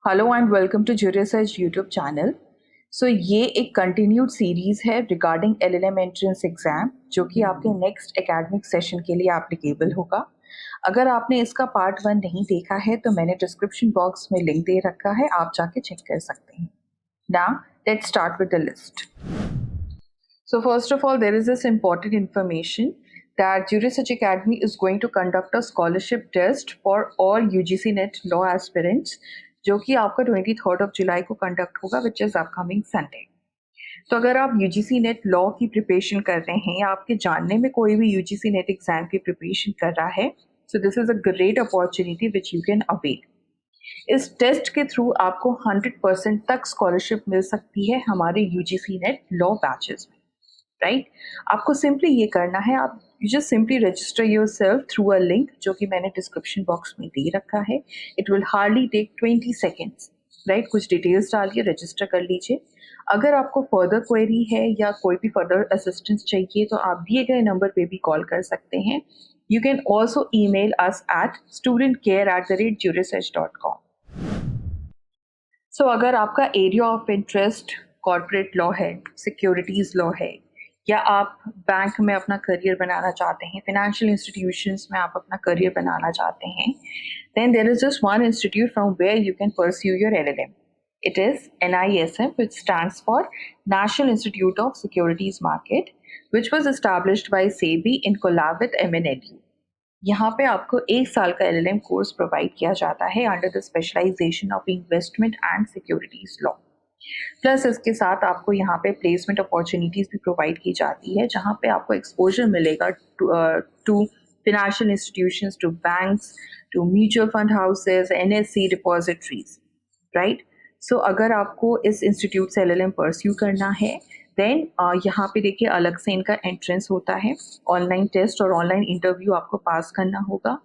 Hello and welcome to jury search YouTube channel. So ये एक continued series है regarding LLM entrance exam जो कि आपके नेक्स्ट एकेडमिक सेशन के लिए एप्लीकेबल होगा। अगर आपने इसका पार्ट 1 नहीं देखा है तो मैंने डिस्क्रिप्शन बॉक्स में लिंक दे रखा है, आप जाके चेक कर सकते हैं। Now let's start with the list. So first of all, there is this important information that Jury Search Academy is going to conduct a scholarship test for all UGC NET law aspirants जो कि आपका 23rd of July को conduct होगा which is upcoming Sunday. तो अगर आप UGC NET law की preparation कर रहे हैं या आपके जानने में कोई भी UGC नेट एग्जाम की प्रिपरेशन कर रहा है, so this is a great opportunity which you can avail. इस टेस्ट के थ्रू आपको 100% तक स्कॉलरशिप मिल सकती है हमारे UGC नेट लॉ बैचेस में, राइट। आपको सिंपली ये करना है, आप you just simply register yourself through a link जो कि मैंने डिस्क्रिप्शन बॉक्स में दे रखा है। It will hardly take 20 seconds, right. कुछ डिटेल्स डालिए, रजिस्टर कर लीजिए। अगर आपको फर्दर क्वेरी है या कोई भी फर्दर असिस्टेंस चाहिए तो आप दिए गए नंबर पे भी कॉल कर सकते हैं। You can also email us at studentcare@jurysearch.com। सो अगर आपका area of interest corporate law है, सिक्योरिटीज़ लॉ है, या आप बैंक में अपना करियर बनाना चाहते हैं, फाइनेंशियल इंस्टीट्यूशंस में आप अपना करियर बनाना चाहते हैं, then there is just one institute from where you can pursue your LLM. It is NISM, which stands for National Institute of Securities Market, which was established by SEBI in collab with MNLU. यहाँ पे आपको 1 साल का LLM course provide किया जाता है under the specialisation of investment and securities law. Plus इसके साथ आपको यहाँ पे प्लेसमेंट अपॉर्चुनिटीज़ भी प्रोवाइड की जाती है जहाँ पे आपको एक्सपोजर मिलेगा to financial institutions, to banks, to mutual fund houses, NSE depositories, right. So अगर आपको इस इंस्टीट्यूट से LLM परस्यू करना है देन यहाँ पे देखिए अलग से इनका एंट्रेंस होता है, ऑनलाइन टेस्ट और ऑनलाइन इंटरव्यू आपको पास करना होगा,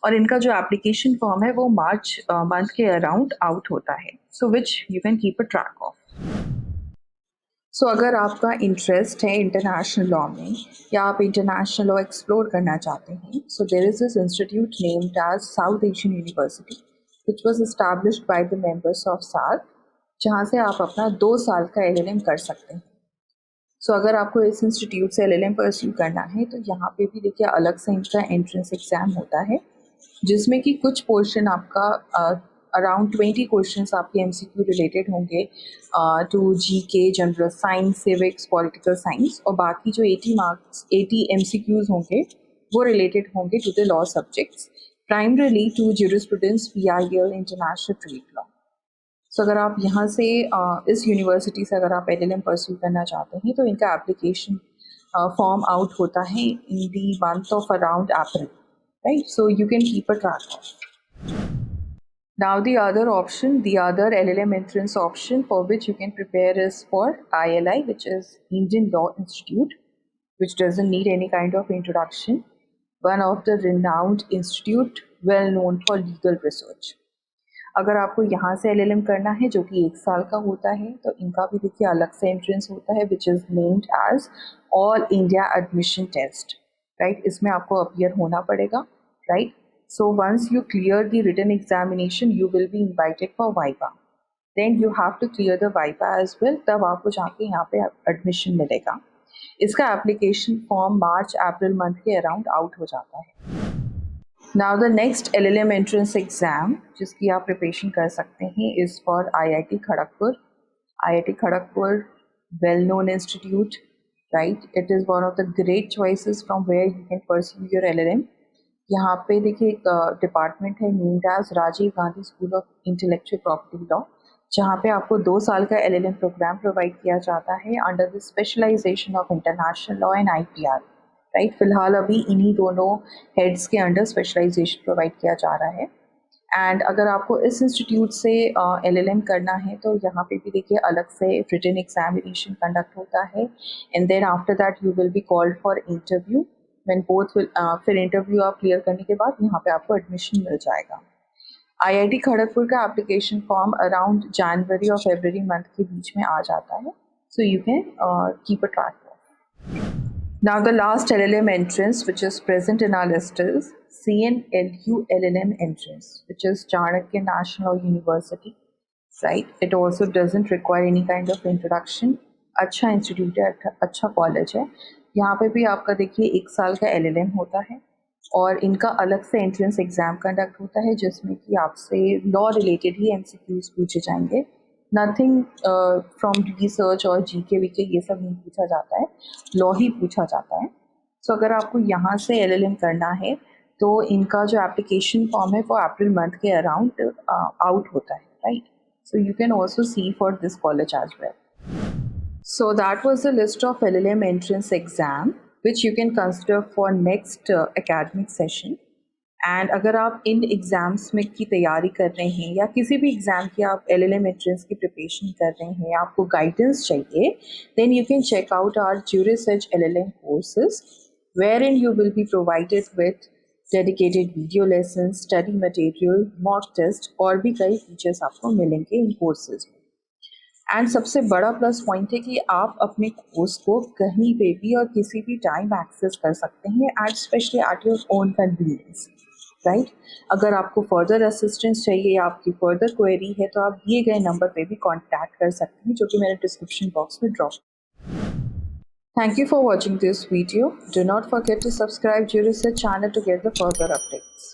और इनका जो एप्लीकेशन फॉर्म है वो मार्च मंथ के अराउंड आउट होता है, so which you can keep a track of. So अगर आपका इंटरेस्ट है इंटरनेशनल लॉ में या आप इंटरनेशनल लॉ एक्सप्लोर करना चाहते हैं, so there is this institute named as South Asian University which was established by the members of SAARC, जहाँ से आप अपना 2 साल का LLM कर सकते हैं। सो अगर आपको इस इंस्टीट्यूट से LLM परस्यू करना है तो यहाँ पे भी देखिए अलग से इनका एंट्रेंस एग्ज़ाम होता है जिसमें कि कुछ पोर्शन आपका अराउंड 20 क्वेश्चंस आपके MCQ रिलेटेड होंगे to GK, general science, civics, political science, और बाकी जो 80 मार्क्स 80 MCQs होंगे वो रिलेटेड होंगे to the law subjects, primarily to jurisprudence, PIL, international trade law. So अगर आप यहाँ से इस यूनिवर्सिटी से अगर आप LLM परस्यू करना चाहते हैं तो इनका एप्लीकेशन फॉर्म आउट होता है in the month of around April, right. So you can keep a track of. Now the other LLM entrance option for which you can prepare is for ILI, which is Indian Law Institute, which doesn't need any kind of introduction. One of the renowned institute well known for legal research. अगर आपको यहाँ से LLM करना है जो कि 1 साल का होता है तो इनका भी देखिए अलग से एंट्रेंस होता है which is named as all India admission test, right. इसमें आपको अपीयर होना पड़ेगा, right. So once you clear the written examination you will be invited for viva, then you have to clear the viva as well, तब आपको जाके यहाँ पे admission मिलेगा। इसका application form March April month के अराउंड आउट हो जाता है। Now the next LLM entrance exam जिसकी आप प्रिपरेशन कर सकते हैं is for IIT Kharagpur. IIT Kharagpur, well-known institute, right? It is one of the great choices from where you can pursue your LLM. यहाँ पे देखिए एक डिपार्टमेंट है named as Rajiv Gandhi school of intellectual property law, जहाँ पे आपको 2 साल का LLM प्रोग्राम प्रोवाइड किया जाता है under the specialisation of international law and IPR, right. फिलहाल अभी इन्हीं दोनों हेड्स के अंडर स्पेशलाइजेशन प्रोवाइड किया जा रहा है। एंड अगर आपको इस इंस्टीट्यूट से LLM करना है तो यहाँ पे भी देखिए अलग से रिटन एग्जामिनेशन कंडक्ट होता है, and then after that you will be called for interview, when both will फिर इंटरव्यू आप क्लियर करने के बाद यहाँ पे आपको एडमिशन मिल जाएगा। IIT खड़गपुर का एप्लीकेशन फॉर्म अराउंड जनवरी और फरवरी मंथ के बीच में आ जाता है, सो you can keep a track of. Now the last LLM entrance which is present in our list is CNLU LLM entrance, which is Chanakya National University. Right. It also doesn't require any kind of introduction. अच्छा institute है, अच्छा college है. यहाँ पे भी आपका देखिए 1 साल का LLM होता है और इनका अलग से एंट्रेंस एग्ज़ाम कंडक्ट होता है जिसमें कि आपसे लॉ रिलेटेड ही MCQs पूछे जाएंगे. नथिंग फ्रॉम रिसर्च और GK वीके ये सब नहीं पूछा जाता है, लॉ ही पूछा जाता है. सो अगर आपको यहाँ से LLM करना है तो इनका जो एप्लीकेशन फॉर्म है वो अप्रैल मंथ के अराउंड आउट होता है, right. So you can also see for this college as well. So that was the list of LLM entrance exam which you can consider for next academic session. And अगर आप इन exams में की तैयारी कर रहे हैं या किसी भी एग्ज़ाम की आप LLM एंट्रेंस की प्रिपरेशन कर रहे हैं, आपको गाइडेंस चाहिए, then you can check out our JurisEdge LLM courses wherein you will be provided with dedicated video lesson, study material, mock test और भी कई फीचर्स आपको मिलेंगे इन कोर्सेज में. एंड सबसे बड़ा प्लस पॉइंट है कि आप अपने कोर्स को कहीं पे भी और किसी भी टाइम एक्सेस कर सकते हैं at especially at your own convenience, right. अगर आपको फर्दर असिस्टेंस चाहिए या आपकी फर्दर क्वेरी है तो आप दिए गए नंबर पे भी कॉन्टैक्ट कर सकते हैं जो कि मैंने डिस्क्रिप्शन बॉक्स में drop. Thank you for watching this video. Do not forget to subscribe JurisEdge channel to get the further updates.